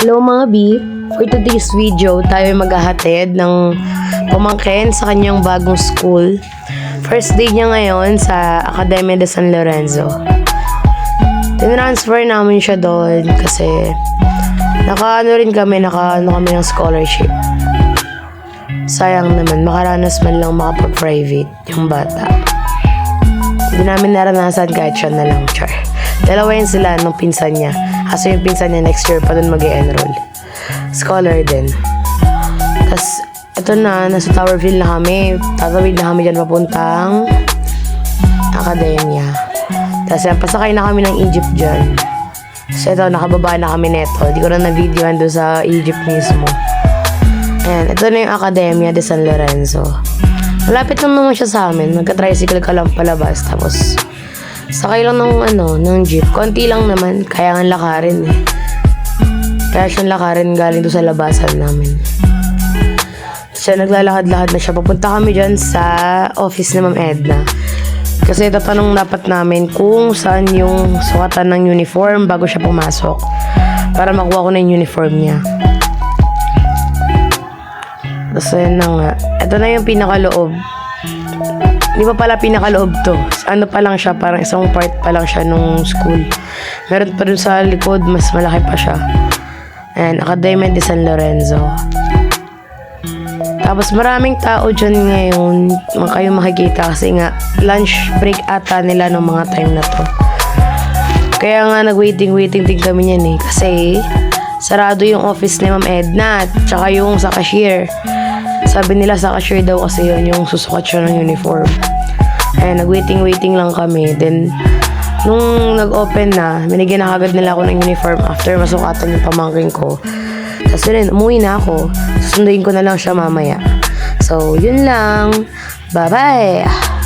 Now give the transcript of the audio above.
Hello mga B! For today's video, tayo maghahatid ng pamangkin sa kanyang bagong school. First day niya ngayon sa Academia de San Lorenzo. Tinransfer namin siya doon kasi nakaano kami ng scholarship. Sayang naman, makaranas man lang makapag-private yung bata. Hindi namin naranasan kahit siya na lang, char. Dalawa yun sila nung pinsan niya. Kasi yung pinsan niya next year pa dun mag-e-enroll. Scholar din. Tapos, ito na, nasa Towerville na kami. Tatawid na kami dyan papuntang Academia. Tapos yan, pasakay na kami ng Egypt dyan. So ito, nakababa na kami neto. Di ko na na-videoan doon sa Egypt mismo. Ayan, ito na yung Academia de San Lorenzo. Malapit lang naman siya sa amin. Magka-tricycle ka lang palabas. Tapos, sakay lang ng jeep. Konti lang naman. Kaya nga lakarin eh. Kaya siyang lakarin galing doon sa labasan namin. So, naglalakad-lakad na siya. Papunta kami dyan sa office ni Ma'am Edna. Kasi tatanong dapat namin kung saan yung sukatan ng uniform bago siya pumasok. Para makuha ko na yung uniform niya. Tapos, yun na nga. Ito na yung pinakaloob. Di pa pala pinakaloob to. Ano pa lang siya, parang isang part pa lang siya nung school. Meron pa dun sa likod, mas malaki pa siya. And Academia de San Lorenzo. Tapos maraming tao dyan ngayon. Kayo makikita kasi nga lunch break ata nila ng mga time na to. Kaya nga nag-waiting din kami niyan eh. Kasi sarado yung office ni Ma'am Edna at saka yung sa cashier. Sabi nila sa cashier daw kasi yun yung susukat siya ng uniform. Ayan, nag-waiting lang kami. Then, nung nag-open na, binigyan na kagad nila ako ng uniform after masukatan yung pamangkin ko. Tapos yun, umuwi na ako. Susunduin ko na lang siya mamaya. So, yun lang. Bye-bye!